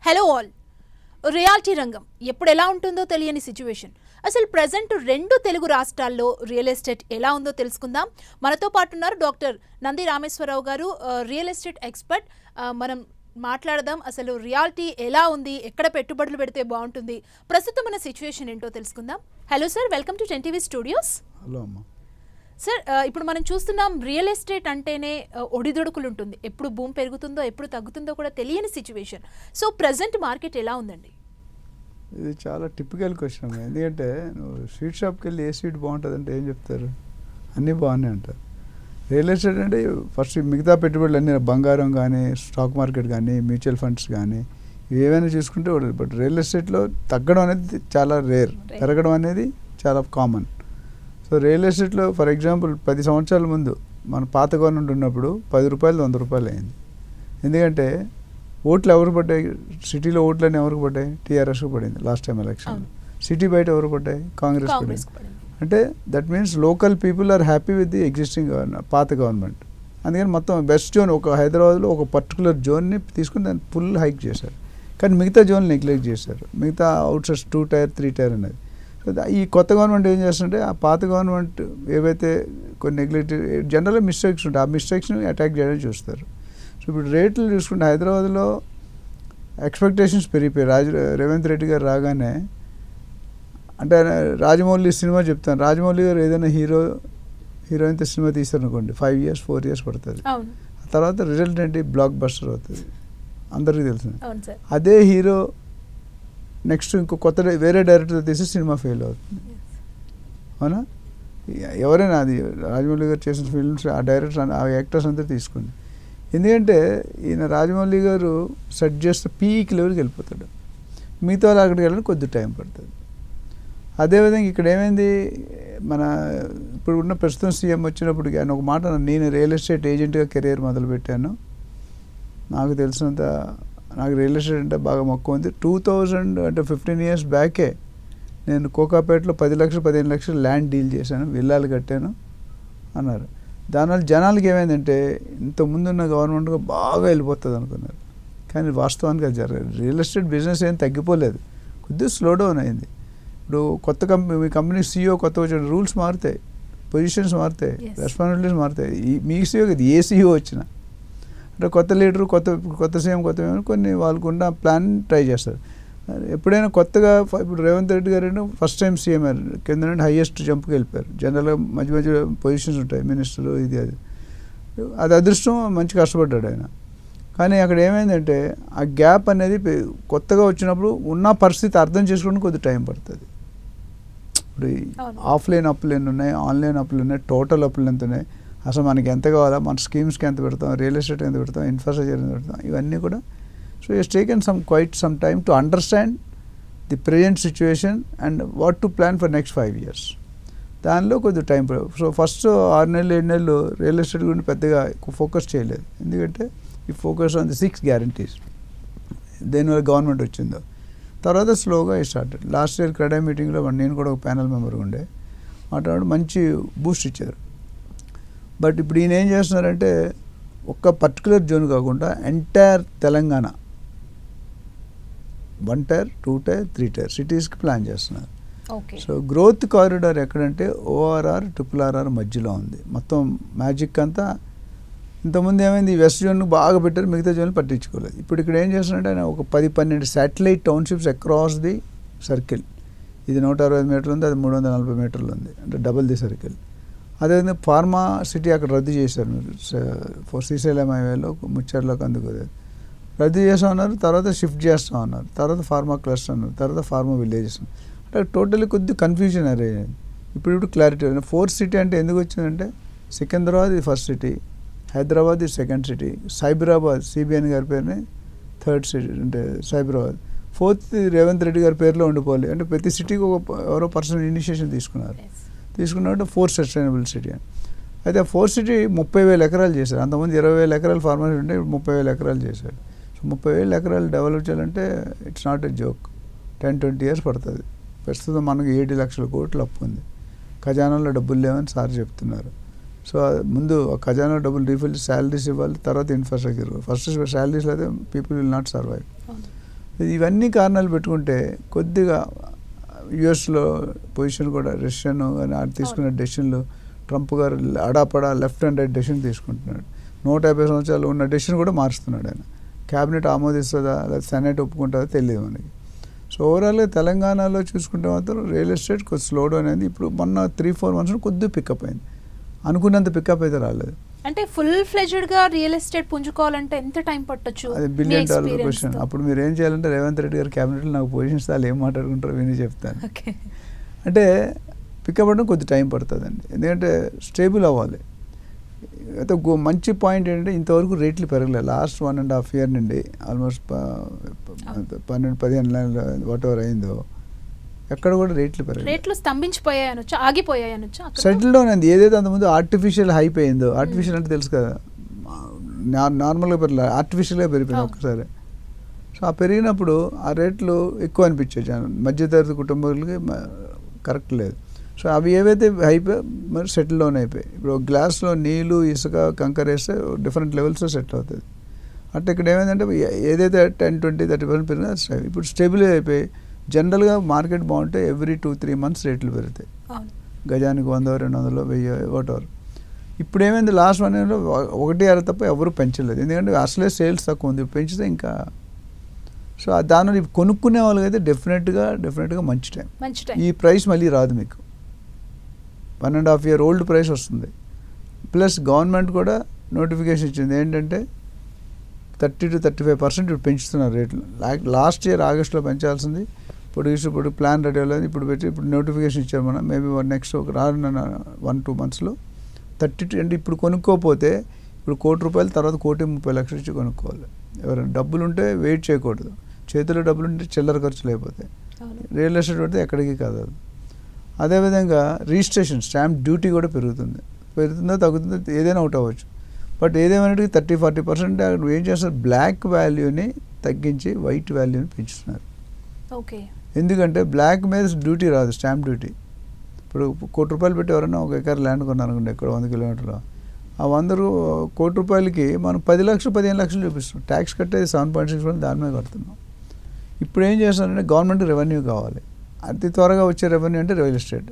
Hello all. Reality రంగం ఎప్పుడు ఎలా ఉంటుందో తెలియని సిచ్యువేషన్. అసలు ప్రజెంట్ రెండు తెలుగు రాష్ట్రాల్లో రియల్ ఎస్టేట్ ఎలా ఉందో తెలుసుకుందాం. మనతో పాటు ఉన్నారు డాక్టర్ నంది రామేశ్వరరావు గారు, రియల్ ఎస్టేట్ ఎక్స్పర్ట్. మనం మాట్లాడదాం అసలు రియాలిటీ ఎలా ఉంది, ఎక్కడ పెట్టుబడులు పెడితే బాగుంటుంది, ప్రస్తుతం మన సిచ్యువేషన్ ఏంటో తెలుసుకుందాం. Hello sir, welcome to 10 TV studios. Hello అమ్మా. సార్, ఇప్పుడు మనం చూస్తున్నాం రియల్ ఎస్టేట్ అంటేనే ఒడిదొడుకులు ఉంటుంది. ఎప్పుడు భూమి పెరుగుతుందో ఎప్పుడు తగ్గుతుందో కూడా తెలియని సిచ్యువేషన్. సో ప్రజెంట్ మార్కెట్ ఎలా ఉందండి? ఇది చాలా టిపికల్ క్వశ్చన్. ఎందుకంటే నువ్వు స్వీట్ షాప్కి వెళ్ళి ఏ స్వీట్ బాగుంటుంది అంటే ఏం చెప్తారు? అన్నీ బాగున్నాయి అంటారు. రియల్ ఎస్టేట్ అంటే ఫస్ట్ మిగతా పెట్టుబడులు అన్నీ బంగారం కానీ, స్టాక్ మార్కెట్ కానీ, మ్యూచువల్ ఫండ్స్ కానీ ఏవైనా చూసుకుంటే బట్ రియల్ ఎస్టేట్లో తగ్గడం అనేది చాలా రేర్, పెరగడం అనేది చాలా కామన్. సో రియల్ ఎస్టేట్లో ఫర్ ఎగ్జాంపుల్ 10 సంవత్సరాల ముందు మన పాత గవర్నమెంట్ ఉన్నప్పుడు 10 రూపాయలు 100 రూపాయలు అయింది. ఎందుకంటే ఓట్లు ఎవరు పడ్డాయి? సిటీలో ఓట్లన్నీ ఎవరికి పడ్డాయి? టీఆర్ఎస్కి పడింది లాస్ట్ టైం ఎలక్షన్. సిటీ బయట ఎవరు పడ్డాయి? కాంగ్రెస్ పడింది. అంటే that means local people are happy with the existing పాత గవర్నమెంట్. అందుకని మొత్తం బెస్ట్ జోన్ ఒక హైదరాబాద్లో ఒక పర్టికులర్ జోన్ని తీసుకుని దాన్ని ఫుల్ హైక్ చేశారు. కానీ మిగతా జోన్ నెగ్లెక్ట్ చేశారు. మిగతా అవుట్ సైడ్స్ 2 టైర్ 3 టైర్ అనేది. సో ఈ కొత్త గవర్నమెంట్ ఏం చేస్తుంటే ఆ పాత గవర్నమెంట్ ఏవైతే కొన్ని నెగ్లెక్ట్ జనరల్గా మిస్టేక్స్ ఉంటాయి, ఆ మిస్టేక్స్ని అటాక్ చేయడానికి చూస్తారు. సో ఇప్పుడు రేట్లు చూసుకుంటే హైదరాబాద్లో ఎక్స్పెక్టేషన్స్ పెరిగిపోయాయి. రేవంత్ రెడ్డి గారు రాగానే అంటే రాజమౌళి సినిమా చెప్తాను, రాజమౌళి గారు ఏదైనా హీరోయిన్తో సినిమా తీశారనుకోండి 5 years 4 years పడుతుంది. ఆ తర్వాత రిజల్ట్ ఏంటి? బ్లాక్ బస్టర్ అవుతుంది, అందరికీ తెలుసు. అదే హీరో నెక్స్ట్ ఇంకో కొత్త వేరే డైరెక్టర్తో తీసి సినిమా ఫెయిల్ అవుతుంది. అవునా? ఎవరైనా అది రాజమౌళి గారు చేసిన ఫిల్మ్స్ ఆ డైరెక్టర్స్ ఆ యాక్టర్స్ అంతా తీసుకోండి. ఎందుకంటే ఈయన రాజమౌళి గారు సెట్ చేస్తే పీక్ లెవెల్కి వెళ్ళిపోతాడు. మిగతా వాళ్ళు అక్కడికి వెళ్ళడానికి కొద్ది టైం పడుతుంది. అదేవిధంగా ఇక్కడ ఏమైంది, మన ఇప్పుడు ఉన్న ప్రస్తుతం సీఎం వచ్చినప్పుడు ఆయన ఒక మాట, నేను రియల్ ఎస్టేట్ ఏజెంట్గా కెరీర్ మొదలుపెట్టాను, నాకు తెలిసినంత నాకు రియల్ ఎస్టేట్ అంటే బాగా మక్కువ ఉంది. 2000 అంటే 15 years బ్యాకే నేను కోకాపేటలో 10 లక్షలు 15 లక్షలు ల్యాండ్ డీల్ చేశాను, విల్లాలు కట్టాను అన్నారు. దానివల్ల జనాలకి ఏమైందంటే ఇంతకుముందున్న గవర్నమెంట్గా బాగా వెళ్ళిపోతుంది అనుకున్నారు. కానీ వాస్తవానికి అది జరగదు. రియల్ ఎస్టేట్ బిజినెస్ ఏం తగ్గిపోలేదు, కొద్దిగా స్లో డౌన్ అయింది. ఇప్పుడు కొత్త మీ కంపెనీ సీఈఓ కొత్త వచ్చిన రూల్స్ మారుతాయి, పొజిషన్స్ మారుతాయి, రెస్పాన్సిబిలిటీస్ మారుతాయి. మీ సీఈఓ కదా, ఏ సీఈఓ వచ్చినా అంటే కొత్త లీడరు కొత్త సీఎం కొన్ని వాళ్ళకున్న ప్లాన్ ట్రై చేస్తారు. ఎప్పుడైనా కొత్తగా ఇప్పుడు రేవంత్ రెడ్డి గారు ఫస్ట్ టైం సీఎం అయ్యారు, కింద నుండి హైయెస్ట్ జంప్కి వెళ్ళిపోయారు. జనరల్గా మధ్య మధ్య పొజిషన్స్ ఉంటాయి, మినిస్టర్ ఇది అది అదృష్టం, మంచి కష్టపడ్డాడు ఆయన. కానీ అక్కడ ఏమైందంటే ఆ గ్యాప్ అనేది కొత్తగా వచ్చినప్పుడు ఉన్న పరిస్థితి అర్థం చేసుకోవడానికి కొద్ది టైం పడుతుంది. ఇప్పుడు ఆఫ్లైన్ అప్పులు ఎన్ని ఉన్నాయి, ఆన్లైన్ అప్పులు ఉన్నాయి, టోటల్ అప్పులు ఎంత ఉన్నాయి, అసలు మనకి ఎంత కావాలా, మన స్కీమ్స్కి ఎంత పెడతాం, రియల్ ఎస్టేట్ ఎంత పెడతాం, ఇన్ఫ్రాస్ట్రక్చర్ ఎంత పెడతాం, ఇవన్నీ కూడా. So it's taken quite some time to understand the present situation and what to plan for next 5 years. దానిలో కొద్దిగా టైం. సో ఫస్ట్ 6 నెలలు 7 నెలలు రియల్ ఎస్టేట్ గురించి పెద్దగా ఎక్కువ ఫోకస్ చేయలేదు. ఎందుకంటే ఈ ఫోకస్ ఆన్ ది 6 guarantees దేనివల్ల గవర్నమెంట్ వచ్చిందో. తర్వాత స్లోగా స్టార్టెడ్. లాస్ట్ ఇయర్ క్రెడా మీటింగ్లో నేను కూడా ఒక ప్యానల్ మెంబర్ ఉండే మాట్లాడు మంచి బూస్ట్ ఇచ్చారు. బట్ ఇప్పుడు ఈయన ఏం చేస్తున్నారంటే ఒక్క పర్టికులర్ జోన్ కాకుండా entire Telangana 1 tier 2 tier 3 tier సిటీస్కి ప్లాన్ చేస్తున్నారు. సో గ్రోత్ కారిడార్ ఎక్కడంటే ORR RRR మధ్యలో ఉంది. మొత్తం మ్యాజిక్ అంతా ఇంతకుముందు ఏమైంది, వెస్ట్ జోన్ బాగా పెట్టారు, మిగతా జోన్లు పట్టించుకోలేదు. ఇప్పుడు ఇక్కడ ఏం చేస్తున్నారంటే ఆయన ఒక 10-12 satellite townships across the circle. ఇది 160 మీటర్లు ఉంది, అది 340 మీటర్లు ఉంది, అంటే డబుల్ ది సర్కిల్. అదేవిధంగా ఫార్మా సిటీ అక్కడ రద్దు చేశారు. మీరు శ్రీశైలం హైవేలో ముచ్చర్లోకి అందుకు రద్దు చేస్తా ఉన్నారు, తర్వాత షిఫ్ట్ చేస్తూ ఉన్నారు, తర్వాత ఫార్మా క్లస్టర్ అన్నారు, తర్వాత ఫార్మా విలేజెస్. అంటే టోటల్లీ కొద్దిగా కన్ఫ్యూజన్ అయ్యింది. ఇప్పుడు క్లారిటీ. 4th సిటీ అంటే ఎందుకు వచ్చిందంటే సికింద్రాబాద్ ఇది 1st సిటీ, హైదరాబాద్ ఇది 2nd సిటీ, సైబరాబాద్ సిబిఎన్ గారి పేరుని 3rd సిటీ అంటే సైబరాబాద్, 4th రేవంత్ రెడ్డి గారి పేరులో ఉండిపోవాలి. అంటే ప్రతి సిటీకి ఎవరో పర్సనల్ ఇనిషియేషన్ తీసుకున్నట్టు 4th సస్టైనబుల్ సిటీ అని. అయితే 4th సిటీ 30,000 ఎకరాలు చేశారు. అంతకుముందు 20,000 ఎకరాలు ఫార్మర్ ఉంటే ఇప్పుడు 30,000 ఎకరాలు చేశాడు. సో 30,000 ఎకరాలు డెవలప్ చేయాలంటే it's not a joke. 10-20 years పడుతుంది. ప్రస్తుతం మనకు 7 లక్షల కోట్లు అప్పు ఉంది, ఖజానాలో డబ్బులు లేవని సార్ చెప్తున్నారు. సో ముందు ఖజానా డబ్బులు రీఫిల్, శాలరీస్ ఇవ్వాలి, తర్వాత ఇన్ఫ్రాస్ట్రక్చర్. ఫస్ట్ శాలరీస్ అయితే పీపుల్ విల్ నాట్ సర్వైవ్. ఇవన్నీ కారణాలు పెట్టుకుంటే కొద్దిగా యుఎస్లో పొజిషన్ కూడా రష్యన్ కానీ అది తీసుకున్న డెసిషన్లు ట్రంప్ గారు అడాపడా లెఫ్ట్ అండ్ రైట్ డెసిషన్ తీసుకుంటున్నాడు. 150 సంవత్సరాలు ఉన్న డెసిషన్ కూడా మారుస్తున్నాడు ఆయన. క్యాబినెట్ ఆమోదిస్తుందా లేదా సెనెట్ ఒప్పుకుంటుందా తెలియదు మనకి. సో ఓవరాల్గా తెలంగాణలో చూసుకుంటే మాత్రం రియల్ ఎస్టేట్ కొంచెం స్లో డౌన్ అయింది. ఇప్పుడు మొన్న 3-4 మంత్స్ కొద్దిగా పికప్ అయింది, అనుకున్నంత పికప్ అయితే రాలేదు. అంటే ఫుల్ ఫ్లెజ్డ్గా రియల్ ఎస్టేట్ పుంజుకోవాలంటే ఎంత టైం పట్టొచ్చు? అది $1 బిలియన్ క్వశ్చన్. అప్పుడు మీరు ఏం చేయాలంటే రేవంత్ రెడ్డి గారు క్యాబినెట్లో నాకు పొజిషన్స్ వాళ్ళు ఏం మాట్లాడుకుంటారో విని చెప్తాను. అంటే పికప్ అవ్వడం కొద్ది టైం పడుతుందండి, ఎందుకంటే స్టేబుల్ అవ్వాలి. అయితే మంచి పాయింట్ ఏంటంటే ఇంతవరకు రేట్లు పెరగలేదు. లాస్ట్ 1.5 year నుండి ఆల్మోస్ట్ 12-15 నెలలు వాట్ ఎవర్ అయిందో ఎక్కడ కూడా రేట్లు పెరగలేదు. రేట్లు స్తంభించిపోయాయనొచ్చు, ఆగిపోయాయనొచ్చు, సెటిల్ డౌన్ అయింది. ఏదైతే అంతకుముందు ఆర్టిఫిషియల్ హైప్ అయిందో, ఆర్టిఫిషియల్ అంటే తెలుసు కదా, నార్మల్గా పెరగలేదు, ఆర్టిఫిషియల్గా పెరిగిపోయింది ఒక్కసారి. సో ఆ పెరిగినప్పుడు ఆ రేట్లు ఎక్కువ అనిపించాయి మధ్యతరగతి కుటుంబాలకి, కరెక్ట్ లేదు. సో అవి ఏవైతే అయిపోయి మరి సెటిల్ డౌన్ అయిపోయి, ఇప్పుడు గ్లాస్లో నీళ్ళు ఇసుక కంకర వేస్తే డిఫరెంట్ లెవెల్స్లో సెటిల్ అవుతుంది. అంటే ఇక్కడ ఏమైందంటే ఏదైతే 10-20-30% పెరిగినా ఇప్పుడు స్టేబుల్ అయిపోయి జనరల్గా మార్కెట్ బాగుంటే ఎవ్రీ 2-3 months రేట్లు పెరుగుతాయి. గజానికి 100-200 1000 వాటెవర్. ఇప్పుడు ఏమైంది లాస్ట్ 1 yearలో 1-6 తప్ప ఎవరు పెంచలేదు, ఎందుకంటే అసలే సేల్స్ తక్కువ ఉంది. పెంచితే ఇంకా సో దానివల్ల కొనుక్కునే వాళ్ళకి అయితే డెఫినెట్గా మంచి టైం. ఈ ప్రైస్ మళ్ళీ రాదు మీకు, 1.5 year ఓల్డ్ ప్రైస్ వస్తుంది. ప్లస్ గవర్నమెంట్ కూడా నోటిఫికేషన్ ఇచ్చింది ఏంటంటే 30-35% ఇప్పుడు పెంచుతున్నారు రేట్లు. లాస్ట్ ఇయర్ ఆగస్టులో పెంచాల్సింది ఇప్పుడు ప్లాన్ రెడీ అవ్వలేదు, ఇప్పుడు నోటిఫికేషన్ ఇచ్చారు. మనం మేబీ నెక్స్ట్ ఒక రానున్న 1-2 monthsలో 32. అంటే ఇప్పుడు కొనుక్కోపోతే ఇప్పుడు ₹1,00,00,000 తర్వాత ₹1,30,00,000 ఇచ్చి కొనుక్కోవాలి. ఎవరైనా డబ్బులు ఉంటే వెయిట్ చేయకూడదు, చేతిలో డబ్బులు ఉంటే చిల్లర ఖర్చులు అయిపోతాయి. రియల్ ఎస్టేట్ పడితే ఎక్కడికి కాదు. అదేవిధంగా రిజిస్ట్రేషన్ స్టాంప్ డ్యూటీ కూడా పెరుగుతుందో తగ్గుతుందో ఏదైనా అవుట్ అవ్వచ్చు. బట్ ఏదేమైనా 30-40% అక్కడ ఏం చేస్తారు, బ్లాక్ వాల్యూని తగ్గించి వైట్ వాల్యూని పెంచుతున్నారు. ఓకే, ఎందుకంటే బ్లాక్ మీద డ్యూటీ రాదు, స్టాంప్ డ్యూటీ. ఇప్పుడు ₹1,00,00,000 పెట్టి ఎవరైనా 1 acre ల్యాండ్ కొన్నారనుకోండి, ఇక్కడ 100 kilometers, ఆ ₹100,00,000కి మనం 10 లక్షలు 15 లక్షలు చూపిస్తాం. ట్యాక్స్ కట్టేది 7.6% దాని మీద కడుతున్నాం. ఇప్పుడు ఏం చేస్తారంటే గవర్నమెంట్ రెవెన్యూ కావాలి, అతి త్వరగా వచ్చే రెవెన్యూ అంటే రియల్ ఎస్టేట్.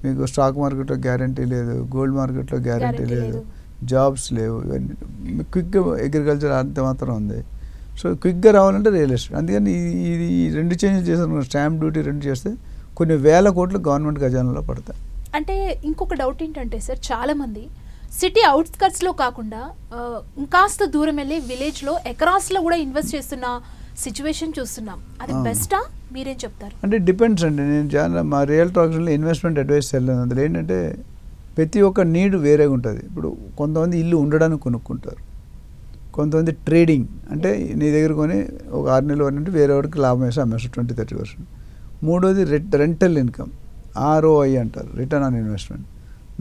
మీకు స్టాక్ మార్కెట్లో గ్యారంటీ లేదు, గోల్డ్ మార్కెట్లో గ్యారంటీ లేదు, జాబ్స్ లేవు, ఇవన్నీ క్విక్గా అగ్రికల్చర్ అంత మాత్రం ఉంది. సో క్విక్గా రావాలంటే రియల్ ఎస్టేట్. అందుకని ఈ 2 చేంజెస్ చేశారు, స్టాంప్ డ్యూటీ 2 చేస్తే కొన్ని వేల కోట్లు గవర్నమెంట్ ఖజానాలో పడతాయి. అంటే ఇంకొక డౌట్ ఏంటంటే సార్, చాలామంది సిటీ అవుట్స్కట్స్లో కాకుండా ఇంకాస్త దూరం వెళ్ళి విలేజ్లో ఎకరాస్లో కూడా ఇన్వెస్ట్ చేస్తున్న సిచ్యువేషన్ చూస్తున్నాం. అది బెస్టా, మీరేం చెప్తారు? అంటే డిపెండ్స్ అండి. నేను మా రియల్ టాక్స్లో ఇన్వెస్ట్మెంట్ అడ్వైస్ వెళ్ళాను. అందులో ఏంటంటే ప్రతి ఒక్క నీడ్ వేరేగా ఉంటుంది. ఇప్పుడు కొంతమంది ఇల్లు ఉండడానికి కొనుక్కుంటారు, కొంతమంది ట్రేడింగ్ అంటే నీ దగ్గర కొని ఒక 6 నెలలు అంటే వేరే వాడికి లాభం వేసి అమ్మేస్తారు 20-30%. మూడోది రెంటల్ ఇన్కమ్, ROI అంటారు, రిటర్న్ ఆన్ ఇన్వెస్ట్మెంట్.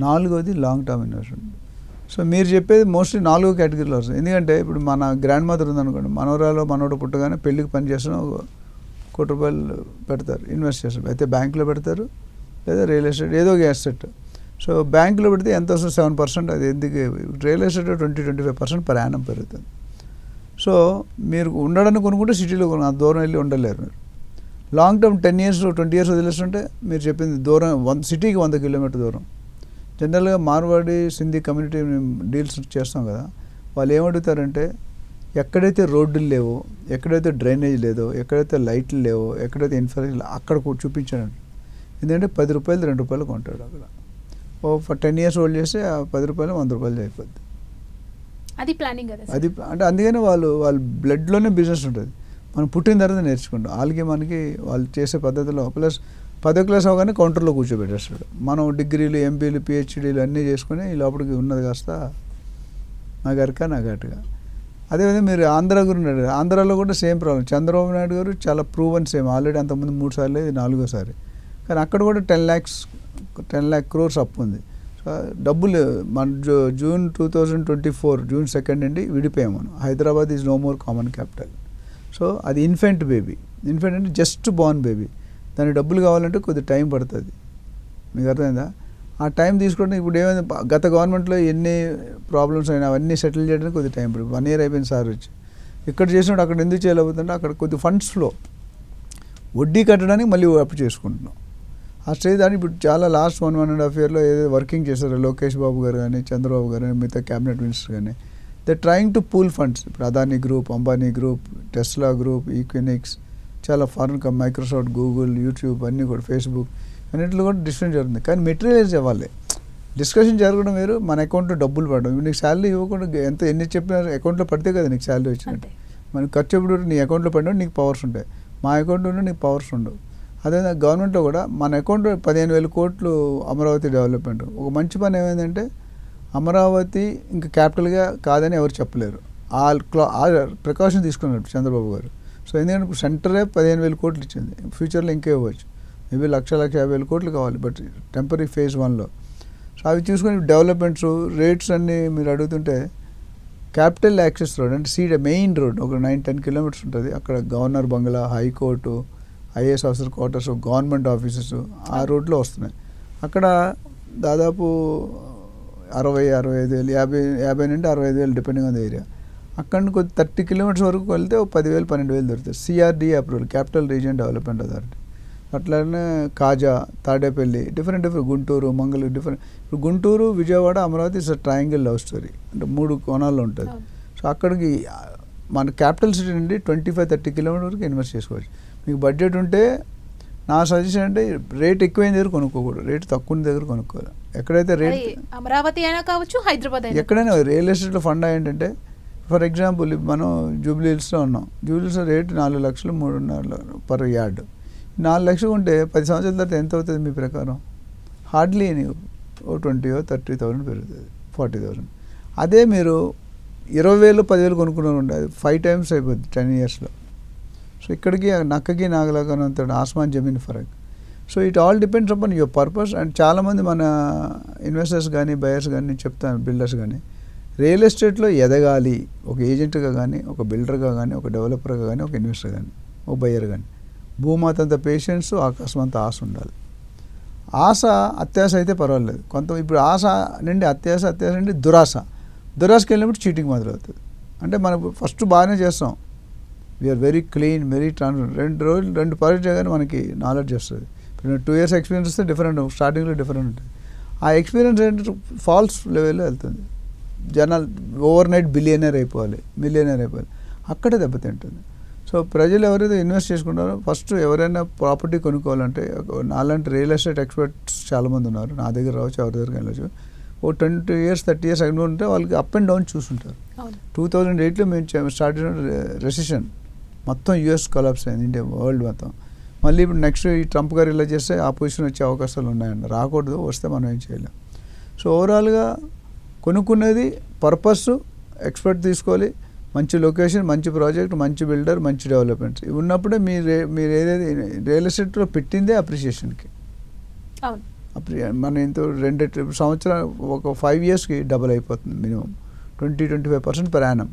4వది లాంగ్ టర్మ్ ఇన్వెస్ట్మెంట్. సో మీరు చెప్పేది మోస్ట్లీ 4 కేటగిరీలో వస్తుంది. ఎందుకంటే ఇప్పుడు మన గ్రాండ్ మదర్ ఉందనుకోండి, మనోడు పుట్టగానే పెళ్ళికి పని చేస్తున్న ₹1,00,00,000 పెడతారు, ఇన్వెస్ట్ చేస్తారు. అయితే బ్యాంకులో పెడతారు లేదా రియల్ ఎస్టేట్ ఏదో ఒక అసెట్. సో బ్యాంకులో పెడితే ఎంత వస్తుంది, 7%. అది ఎందుకు, రియల్ ఎస్టేట్ 20-25% per annum పెరుగుతుంది. సో మీరు ఉండడానికి కొనుక్కుంటే సిటీలో అంత దూరం వెళ్ళి ఉండలేరు. మీరు లాంగ్ టర్మ్ 10 years 20 years వదిలేస్తుంటే మీరు చెప్పింది దూరం సిటీకి 100 kilometers దూరం. జనరల్గా మార్వాడి సింధీ కమ్యూనిటీ డీల్స్ చేస్తాం కదా, వాళ్ళు ఏమడుగుతారంటే ఎక్కడైతే రోడ్లు లేవో, ఎక్కడైతే డ్రైనేజ్ లేదో, ఎక్కడైతే లైట్లు లేవో, ఎక్కడైతే ఇన్ఫ్రాస్ట్రక్చర్ అక్కడ చూపించాడు. ఎందుకంటే ₹10 ₹2 కొంటాడు అక్కడ. ఫర్ 10 years హోల్డ్ చేస్తే ఆ ₹10 ₹100 అయిపోద్ది. అది ప్లానింగ్ కదా అది. అంటే అందుకని వాళ్ళు బ్లడ్లోనే బిజినెస్ ఉంటుంది. మనం పుట్టిన తర్వాత నేర్చుకుంటాం. వాళ్ళకి మనకి వాళ్ళు చేసే పద్ధతిలో. ప్లస్ 10వ క్లాస్ అవగానే కౌంటర్లో కూర్చోబెట్టేస్తాడు. మనం డిగ్రీలు, MPలు, PhDలు అన్నీ చేసుకుని ఈ లోపలికి ఉన్నది కాస్త నాగట్టుగా. అదేవిధంగా మీరు ఆంధ్ర గురించి, ఆంధ్రాలో కూడా సేమ్ ప్రాబ్లం. చంద్రబాబు నాయుడు గారు చాలా ప్రూవన్ సేమ్, ఆల్రెడీ అంతకుముందు 3 సార్లు, ఇది 4వసారి. కానీ అక్కడ కూడా 10 lakh crores అప్పు ఉంది. సో డబ్బులు మన June 2024 June 2 నుండి విడిపోయాం మనం. Hyderabad is no more common capital. So అది ఇన్ఫెంట్ అంటే జస్ట్ బోర్న్ బేబీ. దానికి డబ్బులు కావాలంటే కొద్ది టైం పడుతుంది. మీకు అర్థమైందా? ఆ టైం తీసుకుంటే ఇప్పుడు ఏమైంది, గత గవర్నమెంట్లో ఎన్ని ప్రాబ్లమ్స్ అయినా అవన్నీ సెటిల్ చేయడానికి కొద్ది టైం పడుతుంది. 1 year అయిపోయింది సార్ వచ్చి. ఇక్కడ చేసినప్పుడు అక్కడ ఎందుకు చేయలేకపోతుంటే అక్కడ కొద్ది ఫండ్స్ ఫ్లో, వడ్డీ కట్టడానికి మళ్ళీ అప్పు చేసుకుంటున్నాం. ఆ స్టేజ్ దాన్ని ఇప్పుడు చాలా లాస్ట్ 1.5 yearలో ఏదో వర్కింగ్ చేశారు లోకేష్ బాబు గారు కానీ, చంద్రబాబు గారు కానీ, మిగతా క్యాబినెట్ మినిస్టర్ కానీ. They trying to pool funds. ఇప్పుడు Adani group, Ambani group, Tesla group, Equinix, చాలా ఫారెన్ మైక్రోసాఫ్ట్, గూగుల్, యూట్యూబ్ అన్నీ కూడా, ఫేస్బుక్ అన్నింటిలో కూడా డిస్కషన్ జరుగుతుంది. కానీ మెటీరియల్స్ ఇవ్వాలి. డిస్కషన్ జరగడం వేరు, మన అకౌంట్లో డబ్బులు పడడం. ఇప్పుడు నీకు శాలరీ ఇవ్వకుండా ఎన్ని చెప్పినా అకౌంట్లో పడితే కదా నీకు శాలరీ వచ్చినట్టు. మనకి ఖర్చు ఎప్పుడు నీ అకౌంట్లో పడినా నీకు పవర్స్ ఉంటాయి, మా అకౌంట్లో నీకు పవర్స్ ఉండవు. అదే గవర్నమెంట్లో కూడా మన అకౌంట్లో 15,000 కోట్లు అమరావతి డెవలప్మెంట్. ఒక మంచి పని ఏమైందంటే అమరావతి ఇంకా క్యాపిటల్గా కాదని ఎవరు చెప్పలేరు. ఆ ప్రికాషన్ తీసుకున్నారు చంద్రబాబు గారు. సో ఎందుకంటే ఇప్పుడు సెంటరే 15,000 కోట్లు ఇచ్చింది, ఫ్యూచర్లో ఇంకా ఇవ్వచ్చు, మేబీ 1,50,000 కోట్లు కావాలి, బట్ టెంపరీ ఫేజ్ 1లో. సో అవి చూసుకొని డెవలప్మెంట్స్ రేట్స్ అన్నీ మీరు అడుగుతుంటే, క్యాపిటల్ యాక్సెస్ రోడ్ అంటే మెయిన్ రోడ్ ఒక 9-10 kilometers ఉంటుంది. అక్కడ గవర్నర్ బంగ్లా, high court, IAS officer quarters, government offices ఆ రోడ్లో వస్తున్నాయి. అక్కడ దాదాపు 60-65 వేలు, 50 నుండి 65,000 డిపెండింగ్ ఆన్ ద ఏరియా. అక్కడ నుంచి కొద్ది 30 kilometers వరకు వెళ్తే 10,000-12,000 దొరుకుతాయి. CRD approval, capital region development authority. అట్లానే కాజా, తాడేపల్లి, డిఫరెంట్ గుంటూరు, మంగళూరు, డిఫరెంట్. ఇప్పుడు Guntur, Vijayawada, Amaravati is triangle love story, అంటే 3 కోణాల్లో ఉంటుంది. సో అక్కడికి మన క్యాపిటల్ సిటీ నుండి 25-30 kilometers వరకు ఇన్వెస్ట్ చేసుకోవచ్చు. మీకు బడ్జెట్ ఉంటే నా సజెషన్ అంటే రేట్ ఎక్కువైన దగ్గర కొనుక్కోకూడదు, రేట్ తక్కువ దగ్గర కొనుక్కోవాలి. ఎక్కడైతే రేట్, అమరావతి అయినా కావచ్చు, హైదరాబాద్ ఎక్కడైనా రియల్ ఎస్టేట్లో ఫండ్ ఏంటంటే, ఫర్ ఎగ్జాంపుల్ మనం జూబ్లీ హిల్స్లో ఉన్నాం. జూబ్లీ హిల్స్లో రేటు 4 లక్షలు 3.5 per yard. 4 లక్షలు ఉంటే 10 సంవత్సరాల తర్వాత ఎంత అవుతుంది మీ ప్రకారం? హార్డ్లీ 20,000-30,000 పెరుగుతుంది, 40,000. అదే మీరు 20,000 10,000 కొనుక్కున్నారు ఉంటే అది 5 times అయిపోద్ది 10 yearsలో. సో ఇక్కడికి నక్కకి నాగలాగా ఆస్మాన్ జమీన్ ఫరక్. So it all depends upon your purpose. And చాలామంది మన ఇన్వెస్టర్స్ కానీ, బయర్స్ కానీ, నేను చెప్తాను బిల్డర్స్ కానీ, రియల్ ఎస్టేట్లో ఎదగాలి, ఒక ఏజెంట్గా కానీ, ఒక బిల్డర్గా కానీ, ఒక డెవలపర్గా కానీ, ఒక ఇన్వెస్టర్ కానీ, ఒక బయ్యర్ కానీ, భూమాతంత పేషెన్స్, ఆకాశమంత ఆశ ఉండాలి. ఆశ అత్యాశ అయితే పర్వాలేదు, ఇప్పుడు ఆశ నుండి అత్యాశ, అత్యాశ నుండి దురాశకి వెళ్ళినప్పుడు చీటింగ్ మొదలవుతుంది. అంటే మనం ఫస్ట్ బాగానే చేస్తాం, we are very clean, very transparent. 2 project చేయగానే మనకి నాలెడ్జ్ వస్తుంది. ఇప్పుడు 2 years ఎక్స్పీరియన్స్ వస్తే డిఫరెంట్, స్టార్టింగ్లో డిఫరెంట్ ఉంటుంది. ఆ ఎక్స్పీరియన్స్ ఏంటంటే ఫాల్స్ లెవెల్లో వెళ్తుంది. జనాలు ఓవర్ నైట్ బిలియనర్ అయిపోవాలి, మిలియనర్ అయిపోవాలి, అక్కడే దెబ్బతింటుంది. సో ప్రజలు ఎవరైతే ఇన్వెస్ట్ చేసుకుంటారో, ఫస్ట్ ఎవరైనా ప్రాపర్టీ కొనుక్కోవాలంటే, నాలాంటి రియల్ ఎస్టేట్ ఎక్స్పర్ట్స్ చాలామంది ఉన్నారు, నా దగ్గర రావచ్చు, ఎవరి దగ్గరికి వెళ్ళచ్చు. 20 years 30 years అగ్ని ఉంటే వాళ్ళకి అప్ అండ్ డౌన్ చూసుంటారు. 2008లో మేము స్టార్ట్ చేసిన రెసిషన్ మొత్తం US కొలాప్స్ అయింది, ఇండియా, వరల్డ్ మొత్తం. మళ్ళీ ఇప్పుడు నెక్స్ట్ ఈ ట్రంప్ గారు ఇలా చేస్తే ఆ పొజిషన్ వచ్చే అవకాశాలు ఉన్నాయండి. రాకూడదు, వస్తే మనం ఏం చేయలేం. సో ఓవరాల్గా కొనుక్కునేది పర్పస్, ఎక్స్పర్ట్ తీసుకోవాలి, మంచి లొకేషన్, మంచి ప్రాజెక్ట్, మంచి బిల్డర్, మంచి డెవలప్మెంట్స్ ఇవి ఉన్నప్పుడే మీరు ఏదైతే రియల్ ఎస్టేట్లో పెట్టిందే అప్రిషియేషన్కి. మనం ఇంత 2 సంవత్సరాలు ఒక 5 yearsకి డబుల్ అయిపోతుంది మినిమం, 20-25% per annum.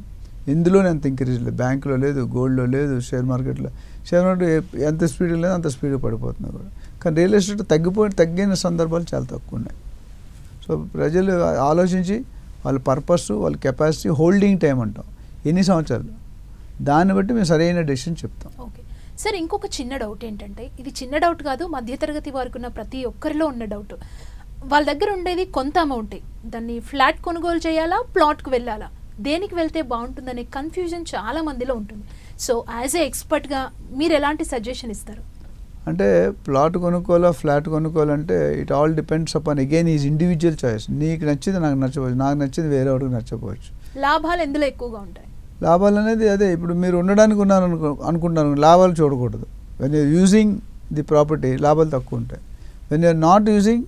ఇందులోనే అంత ఇంక్రీజ్ లేదు, బ్యాంకులో లేదు, గోల్డ్లో లేదు, షేర్ మార్కెట్ ఎంత స్పీడ్ లేదు అంత స్పీడ్గా పడిపోతుంది కూడా. కానీ రియల్ ఎస్టేట్ తగ్గిన సందర్భాలు చాలా తక్కువ ఉన్నాయి. సో ప్రజలు ఆలోచించి వాళ్ళ పర్పస్, వాళ్ళ కెపాసిటీ, హోల్డింగ్ టైం అంటాం, ఎన్ని సంవత్సరాలు, దాన్ని బట్టి మేము సరైన డెసిషన్ చెప్తాం. ఓకే సార్, ఇంకొక చిన్న డౌట్ ఏంటంటే, ఇది చిన్న డౌట్ కాదు, మధ్యతరగతి వారికి ఉన్న ప్రతి ఒక్కరిలో ఉన్న డౌట్. వాళ్ళ దగ్గర ఉండేది కొంత అమౌంటే, దాన్ని ఫ్లాట్ కొనుగోలు చేయాలా, ప్లాట్కి వెళ్ళాలా, దేనికి వెళ్తే బాగుంటుందనే కన్ఫ్యూజన్ చాలా మందిలో ఉంటుంది. సో యాజ్ ఏ ఎక్స్పర్ట్గా మీరు ఎలాంటి సజెషన్ ఇస్తారు? అంటే ప్లాట్ కొనుక్కోవాలా, ఫ్లాట్ కొనుక్కోవాలంటే it all depends upon again is individual choice. నీకు నచ్చింది నాకు నచ్చవచ్చు, నాకు నచ్చింది వేరే వాడికి నచ్చకపోవచ్చు. లాభాలు ఎందులో ఎక్కువగా ఉంటాయి? లాభాలు అనేది అదే, ఇప్పుడు మీరు ఉండడానికి అనుకుంటున్నారు, లాభాలు చూడకూడదు. When you're using the property లాభాలు తక్కువ ఉంటాయి, when you're not using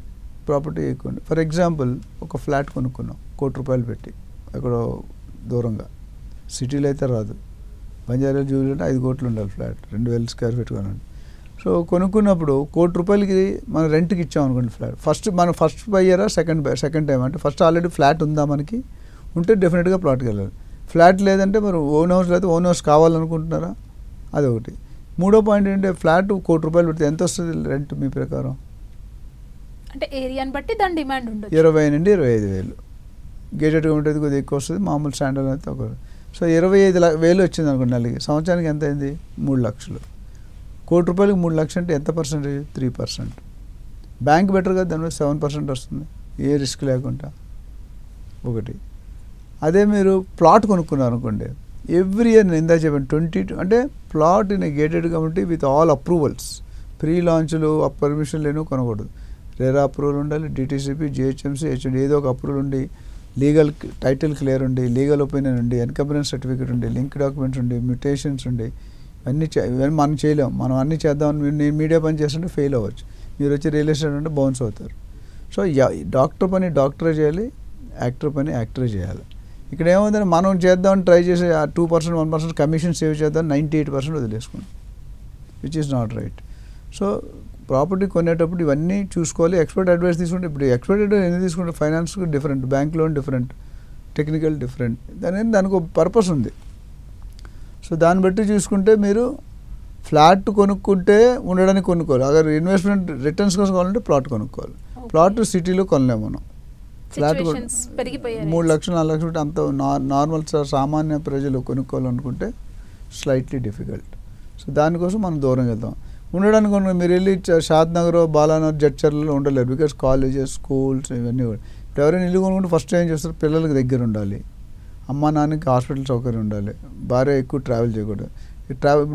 property ఎక్కువ ఉంటాయి. ఫర్ ఎగ్జాంపుల్ ఒక ఫ్లాట్ కొనుక్కున్నాం ₹1,00,00,000 పెట్టి, ఎక్కడో దూరంగా, సిటీలో అయితే రాదు, బంజారా జూబిలీ అంటే 5 కోట్లు ఉండాలి ఫ్లాట్, 2,000 square feet కొనండి. సో కొనుక్కున్నప్పుడు ₹1,00,00,000కి మనం రెంట్కి ఇచ్చాం అనుకోండి ఫ్లాట్. మనం ఫస్ట్ బయ్యరా, సెకండ్ టైం అంటే ఫస్ట్ ఆల్రెడీ ఫ్లాట్ ఉందా మనకి, ఉంటే డెఫినెట్గా ప్లాట్కి వెళ్ళాలి. ఫ్లాట్ లేదంటే మరి ఓన్ హౌస్ లేకపోతే ఓన్ హౌస్ కావాలనుకుంటున్నారా, అదొకటి. మూడో పాయింట్ ఏంటంటే, ఫ్లాట్ ₹1,00,00,000 పెడితే ఎంత వస్తుంది రెంట్ మీ ప్రకారం? అంటే ఏరియాని బట్టి దాని డిమాండ్ ఉండదు, 20,000 నుండి 25,000. గేటెడ్గా ఉంటుంది కొద్దిగా ఎక్కువ వస్తుంది, మామూలు స్టాండర్డ్ అయితే ఒక. సో 25,000 వచ్చింది అనుకోండి నెలకి, సంవత్సరానికి ఎంత అయింది? 3 లక్షలు. ₹1,00,00,000 3 లక్షలు అంటే ఎంత పర్సెంటేజ్? 3%. బ్యాంక్ బెటర్ కదా, దాని మీద 7% వస్తుంది, ఏ రిస్క్ లేకుండా. ఒకటి. అదే మీరు ప్లాట్ కొనుక్కున్నారు అనుకోండి, ఎవ్రీ ఇయర్ నేను ఇందా చెప్పాను 22, అంటే plot in a gated community with all approvals, pre లాంచ్లు పర్మిషన్ లేను కొనకూడదు. రేరా అప్రూవల్ ఉండాలి, డిటీసీపీ, జిహెచ్ఎంసీ, హెచ్డి ఏదో ఒక అప్రూవల్ ఉండి, లీగల్ టైటిల్ క్లియర్ ఉండి, లీగల్ ఒపీనియన్ ఉండి, ఎన్కంబరెన్స్ సర్టిఫికేట్ ఉండి, లింక్ డాక్యుమెంట్స్ ఉండి, మ్యూటేషన్స్ ఉండి, ఇవన్నీ మనం చేయలేం. మనం అన్నీ చేద్దామని నేను మీడియా పని చేస్తుంటే ఫెయిల్ అవ్వచ్చు, మీరు వచ్చి రియల్ ఎస్టేట్ అంటే బౌన్స్ అవుతారు. సో డాక్టర్ పని డాక్టరే చేయాలి, యాక్టర్ పని యాక్టరే చేయాలి. ఇక్కడ ఏమవుతుందంటే మనం చేద్దామని ట్రై చేసే ఆ 2% 1% కమిషన్ సేవ్ చేద్దాం, 98% వదిలేసుకోండి, which is not right. So property కొనేటప్పుడు ఇవన్నీ చూసుకోవాలి. ఎక్స్పర్ట్ అడ్వైస్ తీసుకుంటే, ఇప్పుడు ఎక్స్పర్ట్ అడ్వైస్ ఎందుకు తీసుకుంటే, finance different, bank loan different, technical different, దానికి ఒక పర్పస్ ఉంది. సో దాన్ని బట్టి చూసుకుంటే మీరు ఫ్లాట్ కొనుక్కుంటే ఉండడానికి కొనుక్కోవాలి. అगर ఇన్వెస్ట్మెంట్ రిటర్న్స్ కోసం కావాలంటే ప్లాట్ కొనుక్కోవాలి. ప్లాట్ సిటీలో కొనలేము మనం. ఫ్లాట్ 3 లక్షలు 4 లక్షలు అంత నార్మల్ సామాన్య ప్రజలు కొనుక్కోవాలనుకుంటే స్లైట్లీ డిఫికల్ట్. సో దానికోసం మనం దూరం వెళ్తాం. ఉండడానికి మీరు వెళ్ళి షాద్ నగర్, బాలానగర్, జడ్చర్లలో ఉండలేరు, బికాస్ కాలేజెస్, స్కూల్స్ ఇవన్నీ కూడా. ఇప్పుడు ఎవరైనా ఇల్లు కొనుక్కుంటే ఫస్ట్ ఏం చేస్తారు, పిల్లలకి దగ్గర ఉండాలి, అమ్మ నాన్నకి హాస్పిటల్ సౌకర్యం ఉండాలి, భార్య ఎక్కువ ట్రావెల్ చేయకూడదు.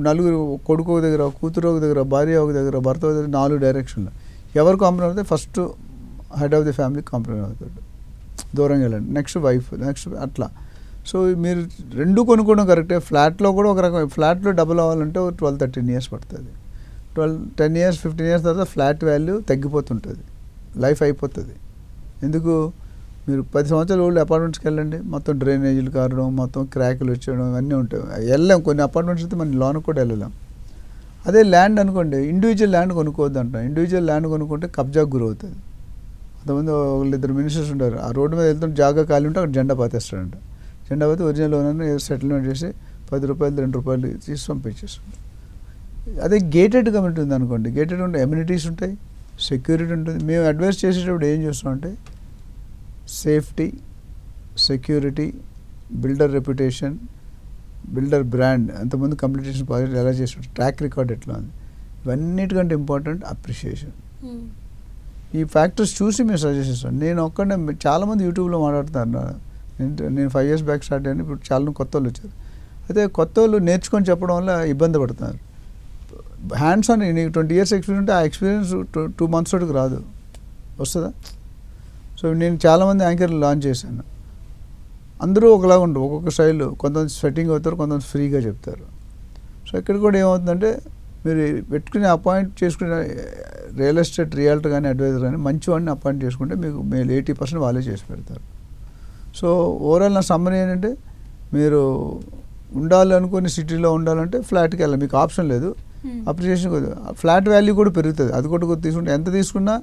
నలుగురు, కొడుకు ఒక దగ్గర, కూతురు ఒక దగ్గర, భార్య ఒక దగ్గర, భర్త ఒక దగ్గర, 4 డైరెక్షన్లు. ఎవరు కాంప్రమైజ్ అవుతే first head of the family compromise అవుతాడు, దూరంగా వెళ్ళండి, నెక్స్ట్ వైఫ్, నెక్స్ట్ అట్లా. సో మీరు 2 కొనుక్కోవడం కరెక్టే. ఫ్లాట్లో కూడా ఒక రకం, ఫ్లాట్లో డబుల్ అవ్వాలంటే 12-13 ఇయర్స్ పడుతుంది. 10 ఇయర్స్ 15 ఇయర్స్ తర్వాత ఫ్లాట్ వాల్యూ తగ్గిపోతుంటుంది, లైఫ్ అయిపోతుంది. ఎందుకు, మీరు 10 సంవత్సరాలు ఓల్డ్ అపార్ట్మెంట్స్కి వెళ్ళండి, మొత్తం డ్రైనేజీలు కారడం, మొత్తం క్రాకులు వచ్చేయడం ఇవన్నీ ఉంటాయి. వెళ్ళాం, కొన్ని అపార్ట్మెంట్స్ అయితే మన లోన్ కూడా వెళ్ళలేం. అదే ల్యాండ్ అనుకోండి, ఇండివిజువల్ ల్యాండ్ కొనుక్కోవద్దు అంటాం. ఇండివిజువల్ ల్యాండ్ కొనుక్కుంటే కబ్జాకు గురవుతుంది. కొంతమంది 1-2 మినిస్టర్స్ ఉంటారు, ఆ రోడ్డు మీద వెళ్తుంటే జాగా ఖాళీ ఉంటే అక్కడ జెండా పాతేస్తాడంట. జెండా పాతి ఒరిజినల్ ఓనర్ని సెటిల్మెంట్ చేసి ₹10 ₹2 తీసి పంపించేస్తుంది. అదే గేటెడ్ కమ్యూనిటీ ఉంది అనుకోండి, గేటెడ్ ఉంటే ఎమ్యూనిటీస్ ఉంటాయి, సెక్యూరిటీ ఉంటుంది. మేము అడ్వైస్ చేసేటప్పుడు ఏం చేస్తామంటే safety, security, builder reputation, builder brand, అంతకుముందు కంప్లీటేషన్ ప్రాజెక్ట్ ఎలా చేస్తాడు, ట్రాక్ రికార్డ్ ఎట్లా ఉంది, ఇవన్నిటికంటే ఇంపార్టెంట్ అప్రిషియేషన్. ఈ ఫ్యాక్టర్స్ చూసి మేము సజెస్ట్ చేస్తాం. నేను ఒక్కడే, చాలామంది యూట్యూబ్లో మాట్లాడుతున్నారు. నేను 5 years బ్యాక్ స్టార్ట్ అయ్యాను, ఇప్పుడు చాలా కొత్త వాళ్ళు వచ్చారు. అయితే కొత్త వాళ్ళు నేర్చుకొని చెప్పడం వల్ల ఇబ్బంది పడుతున్నారు. హ్యాండ్స్ ఆన్, నీకు 20 years ఎక్స్పీరియన్స్ ఉంటే ఆ ఎక్స్పీరియన్స్ 2 months తోటికి రాదు, వస్తుందా? సో నేను చాలామంది యాంకర్లు లాంచ్ చేశాను, అందరూ ఒకలాగా ఉండరు, ఒక్కొక్క స్టైల్, కొంతమంది స్వెట్టింగ్ అవుతారు, కొంతమంది ఫ్రీగా చెప్తారు. సో ఇక్కడ కూడా ఏమవుతుందంటే మీరు పెట్టుకుని అపాయింట్ చేసుకునే రియల్ ఎస్టేట్ రియాల్టర్ కానీ అడ్వైజర్ కానీ మంచి వాడిని అపాయింట్ చేసుకుంటే మీకు 80% వాళ్ళే చేసి పెడతారు. సో ఓవరాల్ నా సమ్మరీ ఏంటంటే, మీరు ఉండాలనుకుని సిటీలో ఉండాలంటే ఫ్లాట్కి వెళ్ళాలి, మీకు ఆప్షన్ లేదు. అప్రిషియేషన్ ఫ్లాట్ వాల్యూ కూడా పెరుగుతుంది, అది కూడా తీసుకుంటే ఎంత తీసుకున్నా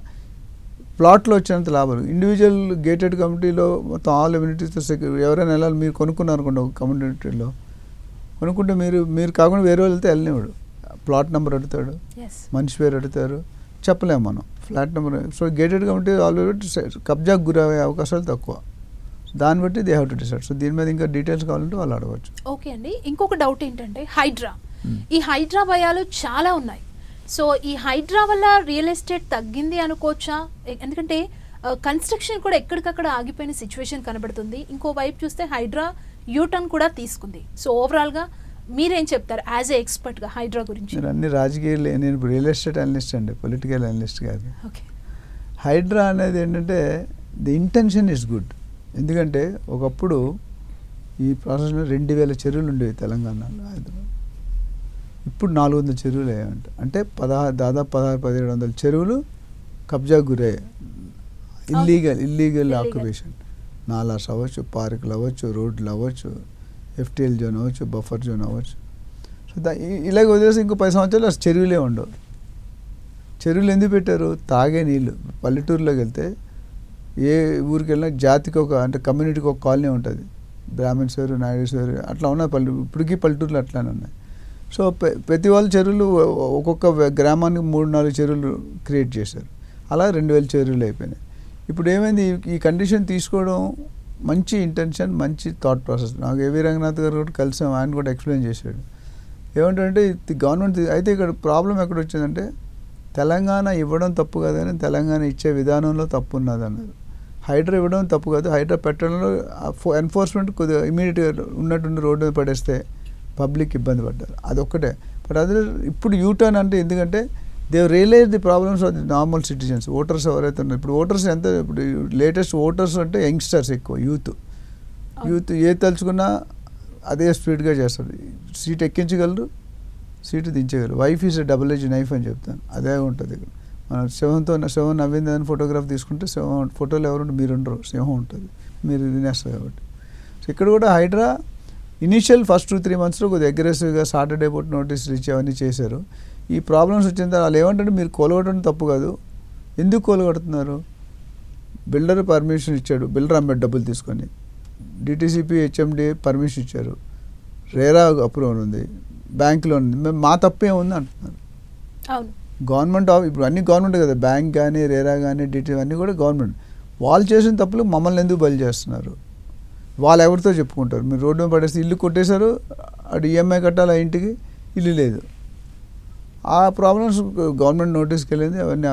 ప్లాట్లో వచ్చేంత లాభాలు. ఇండివిజువల్ గేటెడ్ కమ్యూనిటీలో మొత్తం ఆల్ ఎమ్యూనిటీస్తో ఎవరైనా వెళ్ళాలి, మీరు కొనుక్కున్నారు అనుకోండి ఒక కమ్యూనిటీలో కొనుక్కుంటే మీరు కాకుండా వేరే వాళ్ళు వెళ్తే వెళ్ళనివాడు, ప్లాట్ నెంబర్ అడుగుతాడు, మనిషి పేరు అడుగుతారు, చెప్పలేము మనం flat number. So gated community already కబ్జాకు గురయ్యే అవకాశాలు తక్కువ, దాన్ని బట్టి they have to decide. So దీని మీద ఇంకా డీటెయిల్స్ కావాలంటే వాళ్ళు అడగవచ్చు. ఓకే అండి, ఇంకొక డౌట్ ఏంటంటే హైడ్రా, ఈ హైడ్రా భయాలు చాలా ఉన్నాయి. సో ఈ హైడ్రా వల్ల రియల్ ఎస్టేట్ తగ్గింది అనుకోవచ్చా? ఎందుకంటే కన్స్ట్రక్షన్ కూడా ఎక్కడికక్కడ ఆగిపోయిన సిచ్యువేషన్ కనబడుతుంది. ఇంకో వైపు చూస్తే హైడ్రా యూటర్న్ కూడా తీసుకుంది. సో ఓవరాల్గా మీరేం చెప్తారు యాజ్ ఏ ఎక్స్పర్ట్గా హైడ్రా గురించి? మీరు అన్ని రాజకీయాలు, నేను ఇప్పుడు రియల్ ఎస్టేట్ అనలిస్ట్ అండి, పొలిటికల్ అనలిస్ట్ కాదు. ఓకే, హైడ్రా అనేది ఏంటంటే ది ఇంటెన్షన్ ఈజ్ గుడ్. ఎందుకంటే ఒకప్పుడు ఈ ప్రాసెస్లో 2000 చెరువులు ఉండేవి తెలంగాణలో, హైదరాబాద్. ఇప్పుడు 400 చెరువులు అయ్యాయంట. అంటే దాదాపు 1600-1700 చెరువులు కబ్జాకు గురయ్యాయి. ఇల్లీగల్ ఆక్యుపేషన్, నాలాస్ అవ్వచ్చు, పార్కులు అవ్వచ్చు, రోడ్లు అవ్వచ్చు, ఎఫ్టీఎల్ జోన్ అవ్వచ్చు, బఫర్ జోన్ అవ్వచ్చు. సో ఇలాగ వదిలేసి ఇంకో 10 సంవత్సరాలు అసలు చెరువులే ఉండవు. చెరువులు ఎందుకు పెట్టారు? తాగే నీళ్ళు. పల్లెటూరులోకి వెళ్తే ఏ ఊరికి వెళ్ళినా జాతికి ఒక, అంటే కమ్యూనిటీకి ఒక కాలనీ ఉంటుంది, బ్రాహ్మిన్స్ వేరు, నాయుడుస్ వేరు, అట్లా ఉన్నాయి ఇప్పటికీ పల్లెటూరులో అట్లానే ఉన్నాయి. సో ప్రతి వాళ్ళు చెరువులు, ఒక్కొక్క గ్రామానికి 3-4 చెరువులు క్రియేట్ చేశారు. అలా 2000 చెరువులు అయిపోయినాయి. ఇప్పుడు ఏమైంది, ఈ కండిషన్ తీసుకోవడం మంచి ఇంటెన్షన్, మంచి థాట్ ప్రాసెస్. నాకు ఏవి రంగనాథ్ గారు కూడా కలిసాం, ఆయన కూడా ఎక్స్ప్లెయిన్ చేశాడు. ఏమంటే గవర్నమెంట్ అయితే ఇక్కడ ప్రాబ్లం ఎక్కడ వచ్చిందంటే తెలంగాణ ఇవ్వడం తప్పు కాదు కానీ తెలంగాణ ఇచ్చే విధానంలో తప్పు ఉన్నది అన్నారు. హైడ్రా ఇవ్వడం తప్పు కాదు, హైడ్రా పెట్టడంలో ఎన్ఫోర్స్మెంట్ కొద్దిగా ఇమీడియట్గా ఉన్నట్టుండి రోడ్డు మీద పడేస్తే పబ్లిక్ ఇబ్బంది పడ్డారు, అదొక్కటే. బట్ అదే ఇప్పుడు యూటర్న్ అంటే ఎందుకంటే they realize the problems of the normal citizens. Voters ఎవరైతే ఉన్నారు ఇప్పుడు ఓటర్స్ ఎంత, ఇప్పుడు లేటెస్ట్ ఓటర్స్ అంటే యంగ్స్టర్స్ ఎక్కువ, యూత్ ఏ తలుచుకున్నా అదే స్పీడ్గా చేస్తారు. సీట్ ఎక్కించగలరు, సీటు దించగలరు. Wife is double edge knife అని చెప్తాను, అదే ఉంటుంది. మన సింహం నవ్వింది అని ఫోటోగ్రాఫ్ తీసుకుంటే సింహం ఫోటోలు ఎవరుంటే మీరు ఉండరు, సింహం ఉంటుంది, మీరు తినేస్తారు కాబట్టి. సో ఇక్కడ కూడా హైడ్రా ఇనీషియల్ ఫస్ట్ 2-3 monthsలో కొద్దిగా అగ్రెసివ్గా సాటర్డే పూట నోటీసులు ఇచ్చి అవన్నీ చేశారు. ఈ ప్రాబ్లమ్స్ వచ్చిన తర్వాత వాళ్ళు ఏమంటే మీరు కూలగొట్టడం తప్పు కాదు, ఎందుకు కూలగొడుతున్నారు? బిల్డర్ పర్మిషన్ ఇచ్చాడు, బిల్డర్ అమ్మాడు డబ్బులు తీసుకొని, డిటీసీపీ హెచ్ఎండి పర్మిషన్ ఇచ్చారు, రేరా అప్రూవల్ ఉంది, బ్యాంకులో ఉంది, మేము మా తప్పే ఉంది అంటున్నారు. అవును, గవర్నమెంట్ ఇప్పుడు అన్ని గవర్నమెంట్ కదా, బ్యాంక్ కానీ రేరా కానీ డిటీ అన్నీ కూడా గవర్నమెంట్. వాళ్ళు చేసిన తప్పులు మమ్మల్ని ఎందుకు బలి చేస్తున్నారు? వాళ్ళు ఎవరితో చెప్పుకుంటారు? మీరు రోడ్డు మీద పడేసి ఇల్లు కొట్టేశారు, అటు ఈఎంఐ కట్టాలి, ఆ ఇంటికి ఇల్లు లేదు. ఆ ప్రాబ్లమ్స్ గవర్నమెంట్ నోటీస్కి వెళ్ళింది, అవన్నీ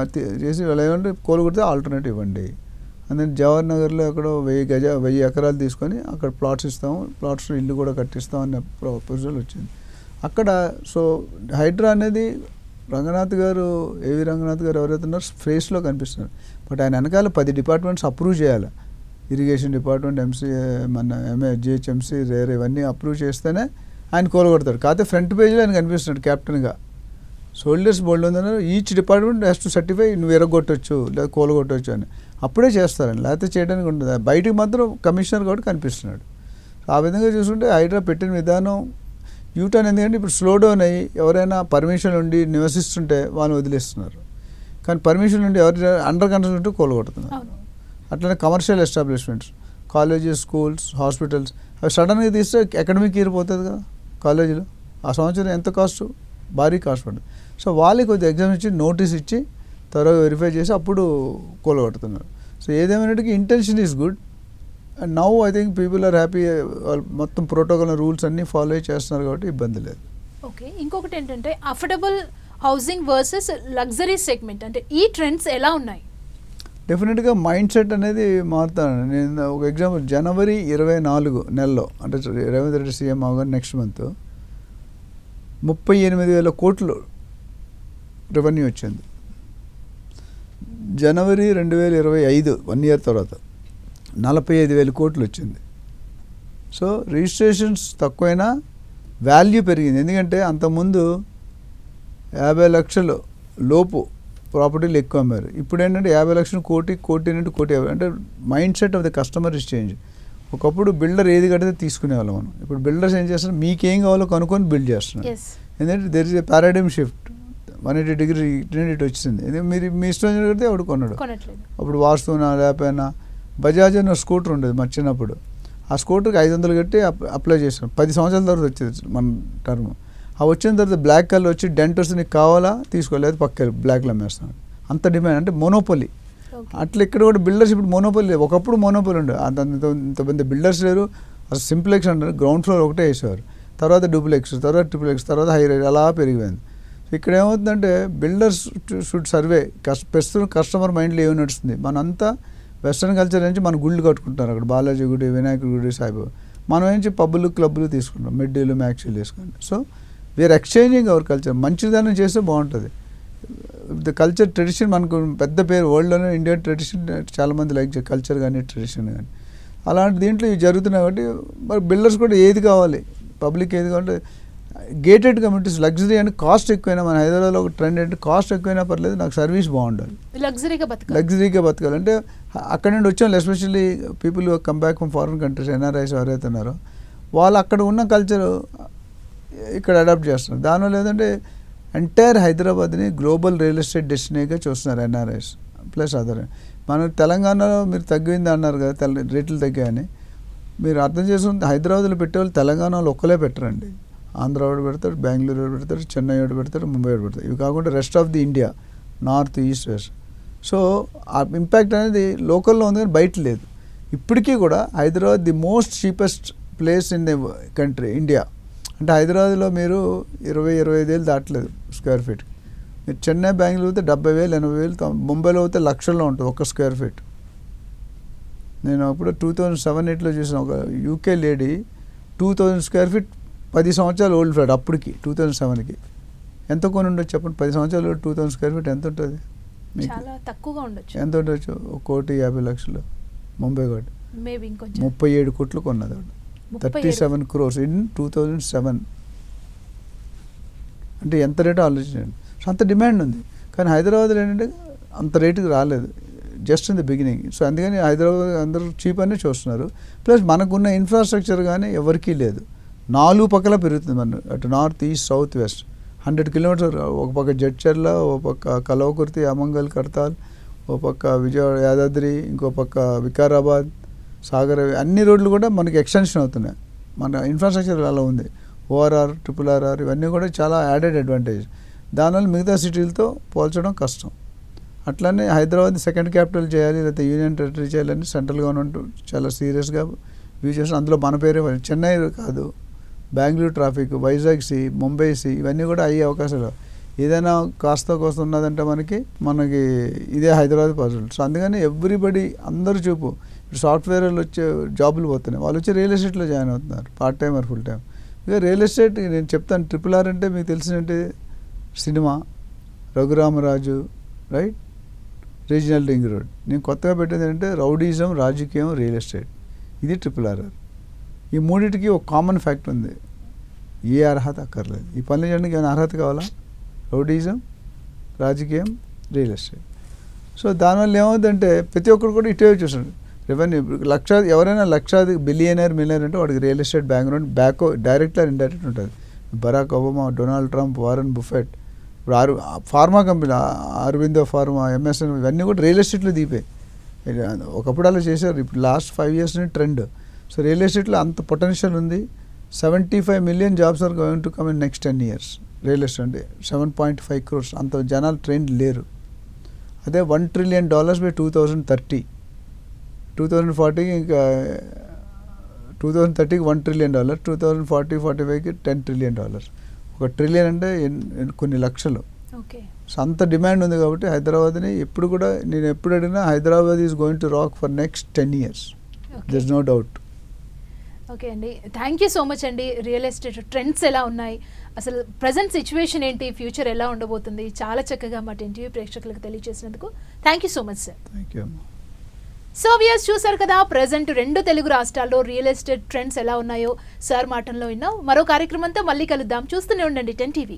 చేసి వాళ్ళు ఏమంటే కోలుకొడితే ఆల్టర్నేటివ్ ఇవ్వండి. అందుకని జవహర్ నగర్లో ఎక్కడో 1000 ఎకరాలు తీసుకొని అక్కడ ప్లాట్స్ ఇస్తాము, ప్లాట్స్ ఇల్లు కూడా కట్టిస్తాం అనే ప్రపోజల్ వచ్చింది అక్కడ. సో హైడ్రా అనేది ఏవి రంగనాథ్ గారు ఎవరైతే ఉన్నారో ఫేస్లో కనిపిస్తున్నారు. బట్ ఆయన వెనకాల 10 డిపార్ట్మెంట్స్ అప్రూవ్ చేయాలి. ఇరిగేషన్ డిపార్ట్మెంట్, జిహెచ్ఎంసీ, రేర్ ఇవన్నీ అప్రూవ్ చేస్తేనే ఆయన కోలుకొడతాడు. కాకపోతే ఫ్రంట్ పేజ్లో ఆయన కనిపిస్తున్నాడు క్యాప్టెన్గా. సోల్జర్స్ బోల్డ్ ఉందన్నారు, each department has to certify నువ్వు ఎరగొట్టవచ్చు లేదా కోలుకొట్టవచ్చు అని, అప్పుడే చేస్తారని, లేకపోతే చేయడానికి ఉంటుంది. బయటికి మాత్రం కమిషనర్ కూడా కనిపిస్తున్నాడు. ఆ విధంగా చూసుకుంటే హైడ్రా పెట్టిన విధానం యూటర్న్. ఎందుకంటే ఇప్పుడు స్లో డౌన్ అయ్యి ఎవరైనా పర్మిషన్ ఉండి నివసిస్తుంటే వాళ్ళని వదిలేస్తున్నారు, కానీ పర్మిషన్ ఉండి ఎవరైనా అండర్ కన్స్ట్రక్షన్ ఉంటే కోలుకొడుతున్నారు. అట్లనే commercial establishments, colleges, schools, hospitals అవి సడన్గా తీస్తే అకాడమిక్ ఇయర్ పోతుంది కదా కాలేజీలో, ఆ సంవత్సరం ఎంత కాస్ట్, భారీ కాస్ట్ పడుతుంది. సో వాళ్ళకి కొద్దిగా ఎగ్జామ్ ఇచ్చి నోటీస్ ఇచ్చి త్వరగా వెరిఫై చేసి అప్పుడు కూలగొడుతున్నారు. సో ఏదేమైనట్టుగా intention is good and now I think people are happy. మొత్తం ప్రోటోకాల్ రూల్స్ అన్నీ ఫాలో చేస్తున్నారు కాబట్టి ఇబ్బంది లేదు. ఓకే, ఇంకొకటి ఏంటంటే affordable housing versus luxury segment, అంటే ఈ ట్రెండ్స్ ఎలా ఉన్నాయి? డెఫినెట్గా మైండ్ సెట్ అనేది మారుతాను. నేను ఒక ఎగ్జాంపుల్, జనవరి 24 నెలలో అంటే రేవంత్ రెడ్డి సీఎం అవగానే నెక్స్ట్ మంత్ 38,000 కోట్లు రెవెన్యూ వచ్చింది. జనవరి 2025 1 year తర్వాత 45,000 కోట్లు వచ్చింది. సో రిజిస్ట్రేషన్స్ తక్కువైనా వాల్యూ పెరిగింది. ఎందుకంటే అంతకుముందు 50 లక్షలు లోపు ప్రాపర్టీలు ఎక్కువ అమ్మారు. ఇప్పుడు ఏంటంటే 50 లక్షలు, కోటి నుండి 1,50,000. అంటే mind set of the customer is change. ఒకప్పుడు బిల్డర్ ఏది కడితే తీసుకునేవాళ్ళం మనం, ఇప్పుడు బిల్డర్స్ ఏం చేస్తారు, మీకేం కావాలో కనుక్కొని బిల్డ్ చేస్తున్నారు. ఎందుకంటే there is a paradigm shift, 180 degree ఇటు వచ్చింది. మీరు మీ ఇష్టం కడితే ఎవడు కొన్నాడు. అప్పుడు వాస్తువునా లేకపోయినా బజాజ్ అనే స్కూటర్ ఉండేది మన చిన్నప్పుడు, ఆ స్కూటర్కి 500 కట్టి అప్లై చేసాం. 10 సంవత్సరాల తర్వాత వచ్చేది మన టర్మ్. ఆ వచ్చిన తర్వాత బ్లాక్ కలర్ వచ్చి డెంటర్స్ నీకు కావాలా తీసుకోలేదు, పక్క బ్లాక్లో అమ్మేస్తాను. అంత డిమాండ్, అంటే మోనోపొలీ. అట్లా ఇక్కడ కూడా బిల్డర్స్ ఇప్పుడు మోనోపొలీ లేదు. ఒకప్పుడు మోనోపొలీ ఉండే, ఇంతమంది బిల్డర్స్ లేరు. అసలు సింప్లెక్స్ అంటారు, గ్రౌండ్ ఫ్లోర్ ఒకటే వేసేవారు, తర్వాత డూప్లెక్స్, తర్వాత ట్రిప్లెక్స్, తర్వాత హై రైజ్, అలా పెరిగిపోయింది. సో ఇక్కడ ఏమవుతుందంటే బిల్డర్స్ షుడ్ సర్వే ప్రస్తుతం కస్టమర్ మైండ్లో ఏమి నడుస్తుంది. మనంతా వెస్ట్రన్ కల్చర్ నుంచి మన గుళ్ళు కట్టుకుంటారు, అక్కడ బాలాజీ గుడి, వినాయకుడి గుడి, సాయిబాబా. మనం ఏంచి పబ్బులు, క్లబ్బులు తీసుకుంటాం, మిడ్డీలు, మ్యాక్సీలు వేసుకుంటాం. So we're exchanging our culture. మంచిదనం చేస్తే బాగుంటుంది. ద కల్చర్ ట్రెడిషన్ మనకు పెద్ద పేరు, వరల్డ్లోనే ఇండియన్ ట్రెడిషన్ చాలామంది లైక్ కల్చర్ కానీ ట్రెడిషన్ కానీ. అలాంటి దీంట్లో ఇవి జరుగుతున్నాయి కాబట్టి మరి బిల్డర్స్ కూడా ఏది కావాలి, పబ్లిక్ ఏది కావాలంటే గేటెడ్ కమ్యూనిటీస్. లగ్జరీ అంటే కాస్ట్ ఎక్కువైనా, మన హైదరాబాద్లో ఒక ట్రెండ్ ఏంటంటే కాస్ట్ ఎక్కువైనా పర్లేదు, నాకు సర్వీస్ బాగుండాలి, లగ్జరీగా బతకాలి. అంటే అక్కడ నుండి వచ్చాం, especially people come back from foreign countries, NRIs ఎవరైతే ఉన్నారో వాళ్ళు అక్కడ ఉన్న కల్చర్ ఇక్కడ అడాప్ట్ చేస్తున్నారు. దానివల్ల ఏంటంటే ఎంటైర్ హైదరాబాద్ని గ్లోబల్ రియల్ ఎస్టేట్ డెస్టినేగా చూస్తున్నారు ఎన్ఆర్ఐస్ ప్లస్ అదర్. మన తెలంగాణలో మీరు తగ్గింది అన్నారు కదా, రేట్లు తగ్గాయని. మీరు అర్థం చేసుకుంటే హైదరాబాద్లో పెట్టేవాళ్ళు తెలంగాణలో ఒక్కలే పెట్టరండి. ఆంధ్ర వాడు పెడతాడు, బెంగళూరు వాడు పెడతాడు, చెన్నై వాడు పెడతాడు, ముంబై వాడు పెడతాడు. ఇవి కాకుండా rest of the India, north, east, west. So ఆ ఇంపాక్ట్ అనేది లోకల్లో ఉంది కానీ బయట లేదు. ఇప్పటికీ కూడా Hyderabad the most cheapest place in the country India. అంటే హైదరాబాద్లో మీరు 20-25 దాటలేదు స్క్వేర్ ఫీట్. మీరు చెన్నై, బెంగళూరు అయితే 70,000, 80,000, ముంబైలో అయితే లక్షల్లో ఉంటుంది ఒక స్క్వేర్ ఫీట్. నేను అప్పుడు 2007-8లో చూసిన ఒక యూకే లేడీ 2000 స్క్వేర్ ఫీట్, 10 సంవత్సరాలు ఓల్డ్ ఫ్లాట్ అప్పటికి 2007కి. ఎంత కొని ఉండొచ్చు చెప్పండి? 10 సంవత్సరాలు 2000 స్క్వేర్ ఫీట్ ఎంత ఉంటుంది మీకు? చాలా తక్కువగా ఉండొచ్చు. ఎంత ఉండొచ్చు? 1,50,00,000 ముంబై ఒకటి మేబీ ఇంకొంచెం 37 కోట్లు కొన్నది. 37 crores ఇన్ 2007. అంటే ఎంత రేటో ఆలోచించండి. సో అంత డిమాండ్ ఉంది. కానీ హైదరాబాద్లో ఏంటంటే అంత రేటుకి రాలేదు, just in the beginning. So అందుకని హైదరాబాద్ అందరూ చీప్ అనే చూస్తున్నారు. ప్లస్ మనకున్న ఇన్ఫ్రాస్ట్రక్చర్ కానీ ఎవరికీ లేదు. 4 పక్కల పెరుగుతుంది మన, అటు north, east, south, west. 100 kilometre. ఒక పక్క జడ్చర్ల, ఒక పక్క కలవకుర్తి, అమంగల్, కడతాల్, ఒక పక్క విజయవాడ, యాదాద్రి, ఇంకో పక్క వికారాబాద్, సాగర్, అన్ని రోడ్లు కూడా మనకి ఎక్స్టెన్షన్ అవుతున్నాయి. మన ఇన్ఫ్రాస్ట్రక్చర్ అలా ఉంది. ORR, RRR ఇవన్నీ కూడా చాలా యాడెడ్ అడ్వాంటేజ్. దానివల్ల మిగతా సిటీలతో పోల్చడం కష్టం. అట్లానే హైదరాబాద్ సెకండ్ క్యాపిటల్ చేయాలి, లేకపోతే యూనియన్ టెరిటరీ చేయాలని సెంట్రల్ గవర్నమెంట్ చాలా సీరియస్గా వ్యూ చేస్తుంది. అందులో మన పేరే, చెన్నై కాదు, బెంగళూరు ట్రాఫిక్, వైజాగ్ సి, ముంబై సి, ఇవన్నీ కూడా అయ్యే అవకాశాలు. ఏదైనా కాస్త కోస్త ఉన్నదంటే మనకి ఇదే హైదరాబాద్ పాసిబుల్. సో అందుకని ఎవ్రీబడి, అందరూ చూపు ఇప్పుడు సాఫ్ట్వేర్ వాళ్ళు వచ్చే జాబులు పోతున్నాయి, వాళ్ళు వచ్చి రియల్ ఎస్టేట్లో జాయిన్ అవుతున్నారు, part time or full time. ఇక రియల్ ఎస్టేట్ నేను చెప్తాను, RRR అంటే మీకు తెలిసినట్టే సినిమా, Raghuramaraju, right, regional ring road. నేను కొత్తగా పెట్టేది ఏంటంటే రౌడీజం, రాజకీయం, రియల్ ఎస్టేట్. ఇది RRR. ఈ మూడింటికి ఒక కామన్ ఫ్యాక్ట్ ఉంది, ఏ అర్హత అక్కర్లేదు. ఈ పనులు చేయడానికి ఏమైనా అర్హత కావాలా? రౌడీజం, రాజకీయం, రియల్ ఎస్టేట్. సో దానివల్ల ఏమవుతుందంటే ప్రతి ఒక్కరు కూడా ఇటే చూస్తాడు. రెవెన్యూ ఎవరైనా లక్షాది బిలియనర్, మిలియనర్ అంటే వాడికి real estate background, direct or indirect ఉంటుంది. Barack Obama, Donald Trump, Warren Buffett, ఇప్పుడు pharma company, Aurobindo pharma, MSN, ఇవన్నీ కూడా రియల్ ఎస్టేట్లో దీపాయి. ఒకప్పుడు అలా చేశారు, ఇప్పుడు last 5 years trend. So real ఎస్టేట్లో అంత పొటెన్షియల్ ఉంది. 75 million jobs are going to come in next 10 years. Real estate అంటే 7.5 crores, అంత జనాలు ట్రెండ్ లేరు. అదే $1 trillion బై 2030. 2040కి ఇంకా 2030కి $1 trillion, 2040-45కి $10 trillion. ఒక ట్రిలియన్ అంటే కొన్ని లక్షలు. ఓకే. సో అంత డిమాండ్ ఉంది కాబట్టి హైదరాబాద్ని ఎప్పుడు కూడా, నేను ఎప్పుడు అడిగినా Hyderabad is going to rock for next 10 years. There is no doubt. Okay అండి, థ్యాంక్ యూ సో మచ్ అండి. రియల్ ఎస్టేట్ ట్రెండ్స్ ఎలా ఉన్నాయి, అసలు ప్రజెంట్ సిచ్యువేషన్ ఏంటి, ఫ్యూచర్ ఎలా ఉండబోతుంది, చాలా చక్కగా మా టీవీ ప్రేక్షకులకు తెలియజేసినందుకు thank you so much sir. Thank you అమ్మా. సో వ్యూయర్స్, చూసారు కదా ప్రజెంట్ 2 తెలుగు రాష్ట్రాల్లో రియల్ ఎస్టేట్ ట్రెండ్స్ ఎలా ఉన్నాయో సార్ మాటల్లో విన్నాం. మరో కార్యక్రమంతో మళ్ళీ కలుద్దాం. చూస్తూనే ఉండండి 10 TV.